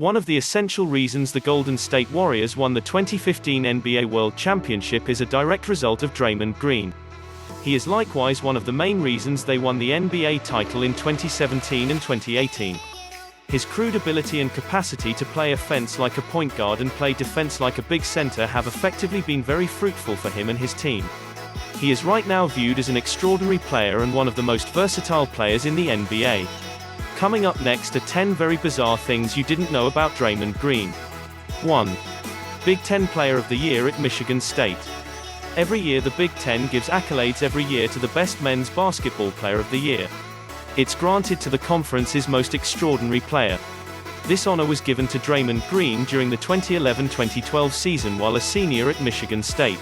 One of the essential reasons the Golden State Warriors won the 2015 NBA World Championship is a direct result of Draymond Green. He is likewise one of the main reasons they won the NBA title in 2017 and 2018. His crude ability and capacity to play offense like a point guard and play defense like a big center have effectively been very fruitful for him and his team. He is right now viewed as an extraordinary player and one of the most versatile players in the NBA. Coming up next are 10 very bizarre things you didn't know about Draymond Green. 1. Big Ten Player of the Year at Michigan State. Every year the Big Ten gives accolades every year to the best men's basketball player of the year. It's granted to the conference's most extraordinary player. This honor was given to Draymond Green during the 2011-2012 season while a senior at Michigan State.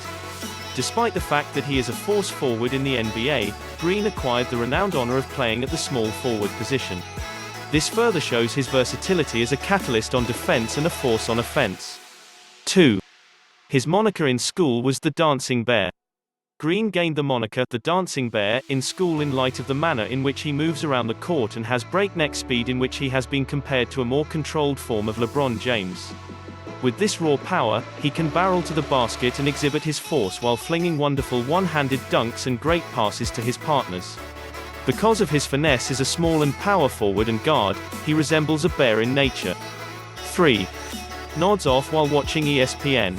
Despite the fact that he is a force forward in the NBA, Green acquired the renowned honor of playing at the small forward position. This further shows his versatility as a catalyst on defense and a force on offense. 2. His moniker in school was the Dancing Bear. Green gained the moniker, the Dancing Bear, in school in light of the manner in which he moves around the court and has breakneck speed in which he has been compared to a more controlled form of LeBron James. With this raw power, he can barrel to the basket and exhibit his force while flinging wonderful one-handed dunks and great passes to his partners. Because of his finesse as a small and power forward and guard, he resembles a bear in nature. 3. Nods off while watching ESPN.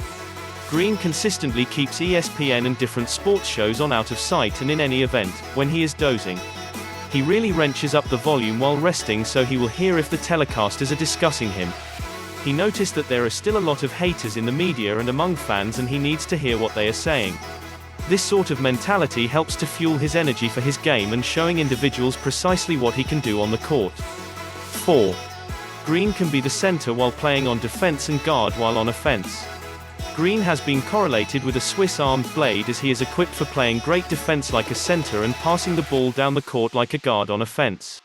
Green consistently keeps ESPN and different sports shows on out of sight and in any event, when he is dozing. He really wrenches up the volume while resting so he will hear if the telecasters are discussing him. He noticed that there are still a lot of haters in the media and among fans and he needs to hear what they are saying. This sort of mentality helps to fuel his energy for his game and showing individuals precisely what he can do on the court. 4. Green can be the center while playing on defense and guard while on offense. Green has been correlated with a Swiss-armed blade as he is equipped for playing great defense like a center and passing the ball down the court like a guard on offense.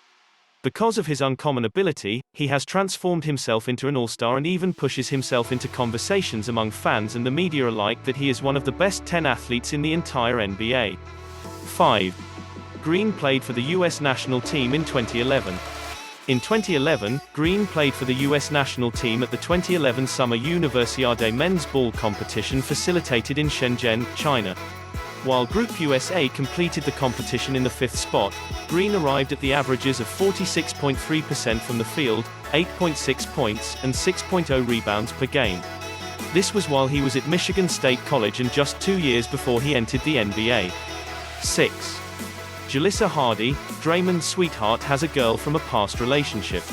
Because of his uncommon ability, he has transformed himself into an all-star and even pushes himself into conversations among fans and the media alike that he is one of the best 10 athletes in the entire NBA. 5. Green played for the U.S. national team in 2011. In 2011, Green played for the U.S. national team at the 2011 Summer Universiade men's ball competition facilitated in Shenzhen, China. While Group USA completed the competition in the 5th spot, Green arrived at the averages of 46.3% from the field, 8.6 points, and 6.0 rebounds per game. This was while he was at Michigan State College and just 2 years before he entered the NBA. 6. Jalissa Hardy, Draymond's sweetheart, has a girl from a past relationship.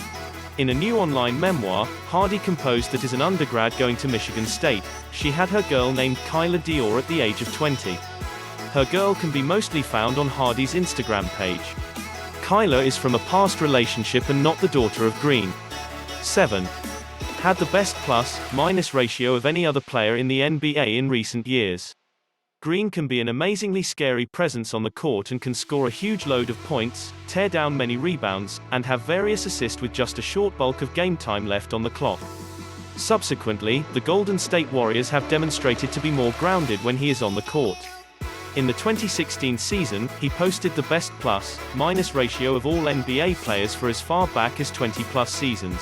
In a new online memoir, Hardy composed that as an undergrad going to Michigan State, she had her girl named Kyla Dior at the age of 20. Her girl can be mostly found on Hardy's Instagram page. Kyla is from a past relationship and not the daughter of Green. 7. Had the best plus-minus ratio of any other player in the NBA in recent years. Green can be an amazingly scary presence on the court and can score a huge load of points, tear down many rebounds, and have various assists with just a short bulk of game time left on the clock. Subsequently, the Golden State Warriors have demonstrated to be more grounded when he is on the court. In the 2016 season, he posted the best plus-minus ratio of all NBA players for as far back as 20-plus seasons.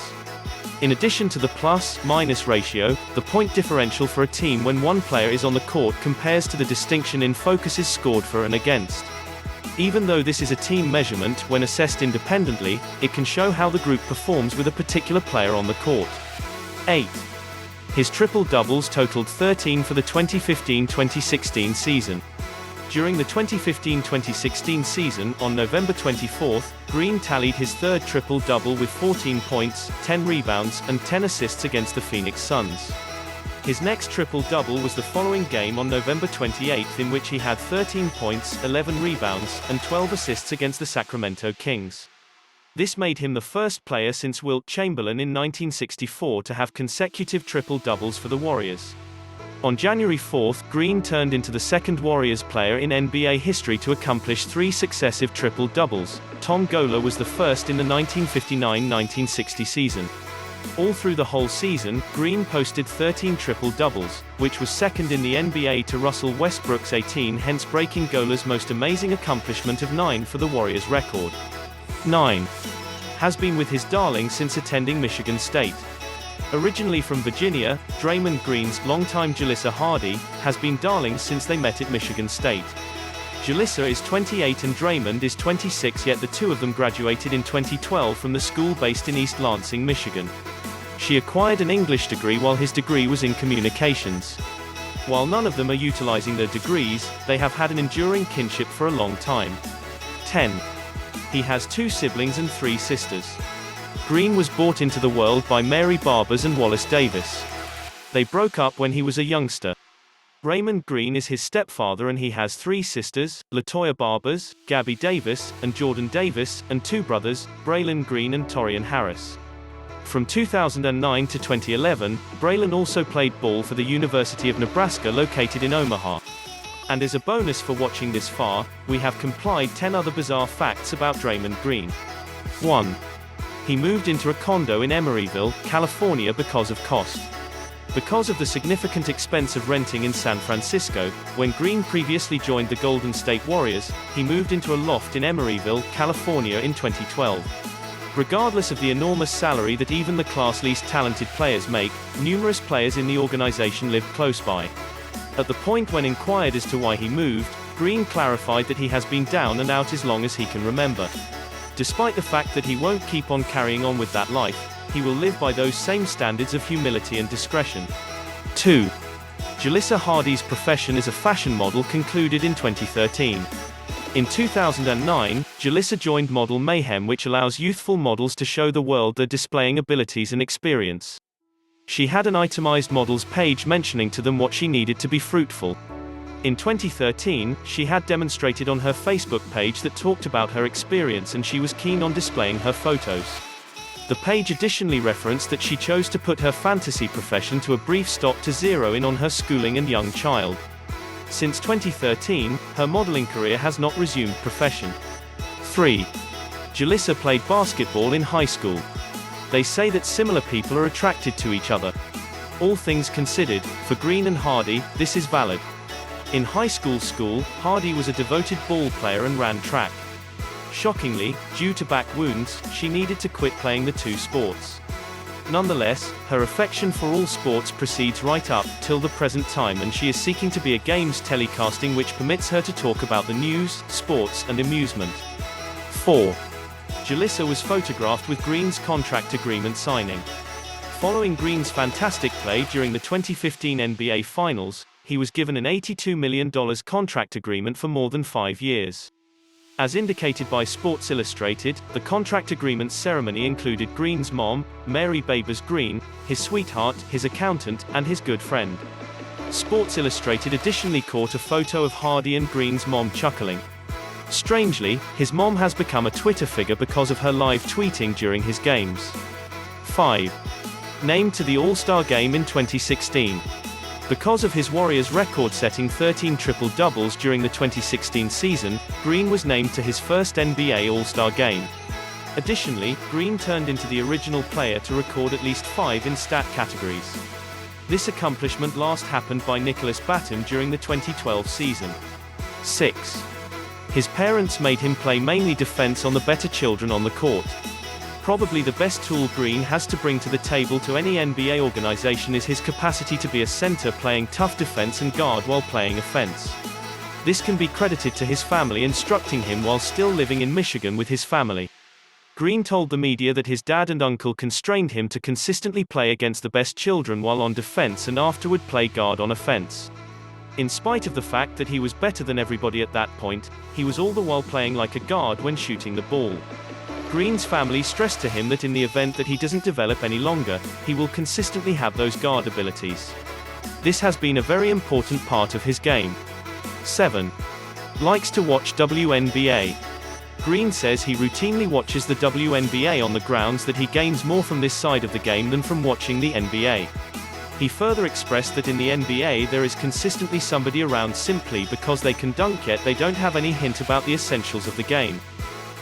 In addition to the plus-minus ratio, the point differential for a team when one player is on the court compares to the distinction in focuses scored for and against. Even though this is a team measurement, when assessed independently, it can show how the group performs with a particular player on the court. 8. His triple-doubles totaled 13 for the 2015-2016 season. During the 2015-2016 season, on November 24, Green tallied his third triple-double with 14 points, 10 rebounds, and 10 assists against the Phoenix Suns. His next triple-double was the following game on November 28, in which he had 13 points, 11 rebounds, and 12 assists against the Sacramento Kings. This made him the first player since Wilt Chamberlain in 1964 to have consecutive triple-doubles for the Warriors. On January 4, Green turned into the second Warriors player in NBA history to accomplish 3 successive triple-doubles. Tom Gola was the first in the 1959-1960 season. All through the whole season, Green posted 13 triple-doubles, which was second in the NBA to Russell Westbrook's 18, hence breaking Gola's most amazing accomplishment of 9 for the Warriors record. 9. Has been with his darling since attending Michigan State. Originally from Virginia, Draymond Green's longtime Jalissa Hardy has been darlings since they met at Michigan State. Jalissa is 28 and Draymond is 26, yet the two of them graduated in 2012 from the school based in East Lansing, Michigan. She acquired an English degree while his degree was in communications. While none of them are utilizing their degrees, they have had an enduring kinship for a long time. 10. He has 2 siblings and 3 sisters. Green was brought into the world by Mary Barbers and Wallace Davis. They broke up when he was a youngster. Raymond Green is his stepfather and he has 3 sisters, LaToya Barbers, Gabby Davis, and Jordan Davis, and 2 brothers, Braylon Green and Torian Harris. From 2009 to 2011, Braylon also played ball for the University of Nebraska located in Omaha. And as a bonus for watching this far, we have compiled 10 other bizarre facts about Draymond Green. 1. He moved into a condo in Emeryville, California because of cost. Because of the significant expense of renting in San Francisco, when Green previously joined the Golden State Warriors, he moved into a loft in Emeryville, California in 2012. Regardless of the enormous salary that even the class least talented players make, numerous players in the organization live close by. At the point when inquired as to why he moved, Green clarified that he has been down and out as long as he can remember. Despite the fact that he won't keep on carrying on with that life, he will live by those same standards of humility and discretion. 2. Jalissa Hardy's profession as a fashion model concluded in 2013. In 2009, Jalissa joined Model Mayhem, which allows youthful models to show the world their displaying abilities and experience. She had an itemized models page mentioning to them what she needed to be fruitful. In 2013, she had demonstrated on her Facebook page that talked about her experience and she was keen on displaying her photos. The page additionally referenced that she chose to put her fantasy profession to a brief stop to zero in on her schooling and young child. Since 2013, her modeling career has not resumed profession. 3. Jalissa played basketball in high school. They say that similar people are attracted to each other. All things considered, for Green and Hardy, this is valid. In high school, Hardy was a devoted ball player and ran track. Shockingly, due to back wounds, she needed to quit playing the 2 sports. Nonetheless, her affection for all sports proceeds right up till the present time, and she is seeking to be a games telecasting which permits her to talk about the news, sports, and amusement. 4. Jalissa was photographed with Green's contract agreement signing. Following Green's fantastic play during the 2015 NBA Finals, he was given an $82 million contract agreement for more than 5 years. As indicated by Sports Illustrated, the contract agreement ceremony included Green's mom, Mary Babers Green, his sweetheart, his accountant, and his good friend. Sports Illustrated additionally caught a photo of Hardy and Green's mom chuckling. Strangely, his mom has become a Twitter figure because of her live tweeting during his games. 5. Named to the All-Star Game in 2016. Because of his Warriors' record-setting 13 triple-doubles during the 2016 season, Green was named to his first NBA All-Star Game. Additionally, Green turned into the original player to record at least 5 in stat categories. This accomplishment last happened by Nicholas Batum during the 2012 season. 6. His parents made him play mainly defense on the better children on the court. Probably the best tool Green has to bring to the table to any NBA organization is his capacity to be a center playing tough defense and guard while playing offense. This can be credited to his family instructing him while still living in Michigan with his family. Green told the media that his dad and uncle constrained him to consistently play against the best children while on defense and afterward play guard on offense. In spite of the fact that he was better than everybody at that point, he was all the while playing like a guard when shooting the ball. Green's family stressed to him that in the event that he doesn't develop any longer, he will consistently have those guard abilities. This has been a very important part of his game. 7. Likes to watch WNBA. Green says he routinely watches the WNBA on the grounds that he gains more from this side of the game than from watching the NBA. He further expressed that in the NBA there is consistently somebody around simply because they can dunk, yet they don't have any hint about the essentials of the game.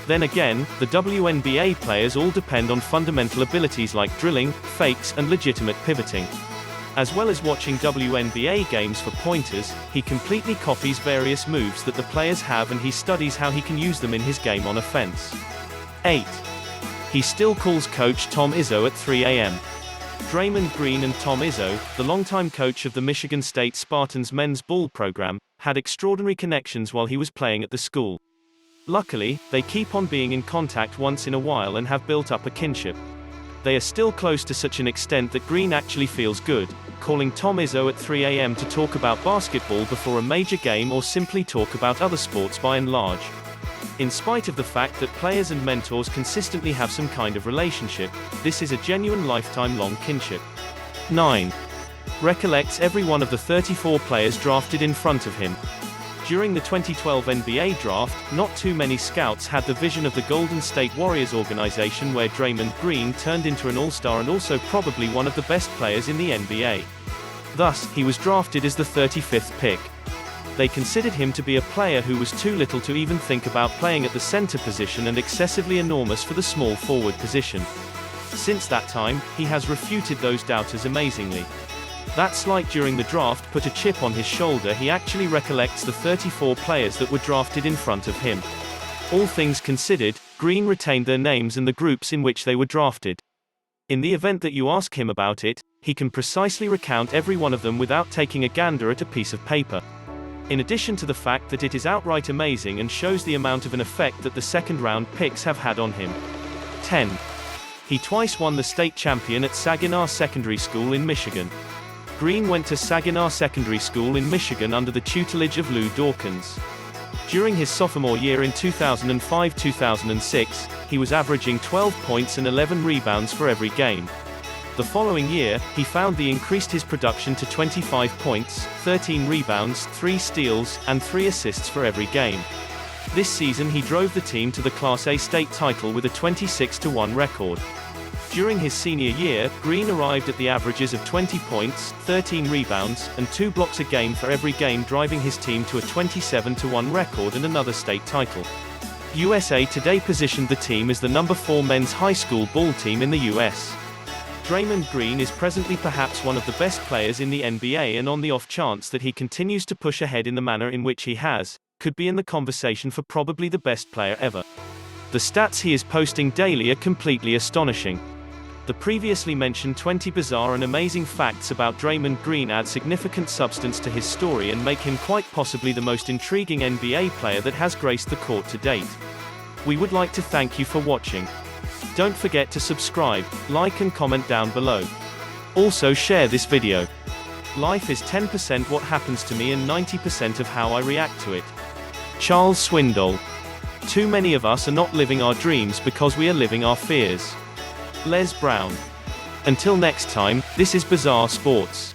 Then again, the WNBA players all depend on fundamental abilities like drilling, fakes, and legitimate pivoting. As well as watching WNBA games for pointers, he completely copies various moves that the players have and he studies how he can use them in his game on offense. 8. He still calls Coach Tom Izzo at 3 a.m. Draymond Green and Tom Izzo, the longtime coach of the Michigan State Spartans men's ball program, had extraordinary connections while he was playing at the school. Luckily, they keep on being in contact once in a while and have built up a kinship. They are still close to such an extent that Green actually feels good, calling Tom Izzo at 3 a.m. to talk about basketball before a major game or simply talk about other sports by and large. In spite of the fact that players and mentors consistently have some kind of relationship, this is a genuine lifetime-long kinship. 9. Recollects every one of the 34 players drafted in front of him. During the 2012 NBA draft, not too many scouts had the vision of the Golden State Warriors organization where Draymond Green turned into an all-star and also probably one of the best players in the NBA. Thus, he was drafted as the 35th pick. They considered him to be a player who was too little to even think about playing at the center position and excessively enormous for the small forward position. Since that time, he has refuted those doubters amazingly. That slight during the draft put a chip on his shoulder. He actually recollects the 34 players that were drafted in front of him. All things considered, Green retained their names and the groups in which they were drafted. In the event that you ask him about it, he can precisely recount every one of them without taking a gander at a piece of paper. In addition to the fact that it is outright amazing and shows the amount of an effect that the second-round picks have had on him. 10. He twice won the state champion at Saginaw Secondary School in Michigan. Green went to Saginaw Secondary School in Michigan under the tutelage of Lou Dawkins. During his sophomore year in 2005-2006, he was averaging 12 points and 11 rebounds for every game. The following year, he found he increased his production to 25 points, 13 rebounds, 3 steals, and 3 assists for every game. This season he drove the team to the Class A state title with a 26-1 record. During his senior year, Green arrived at the averages of 20 points, 13 rebounds, and 2 blocks a game for every game, driving his team to a 27-1 record and another state title. USA Today positioned the team as the number 4 men's high school ball team in the U.S. Draymond Green is presently perhaps one of the best players in the NBA, and on the off chance that he continues to push ahead in the manner in which he has, could be in the conversation for probably the best player ever. The stats he is posting daily are completely astonishing. The previously mentioned 20 bizarre and amazing facts about Draymond Green add significant substance to his story and make him quite possibly the most intriguing NBA player that has graced the court to date. We would like to thank you for watching. Don't forget to subscribe, like and comment down below. Also share this video. Life is 10% what happens to me and 90% of how I react to it. Charles Swindoll. Too many of us are not living our dreams because we are living our fears. Les Brown. Until next time, this is Bizarre Sports.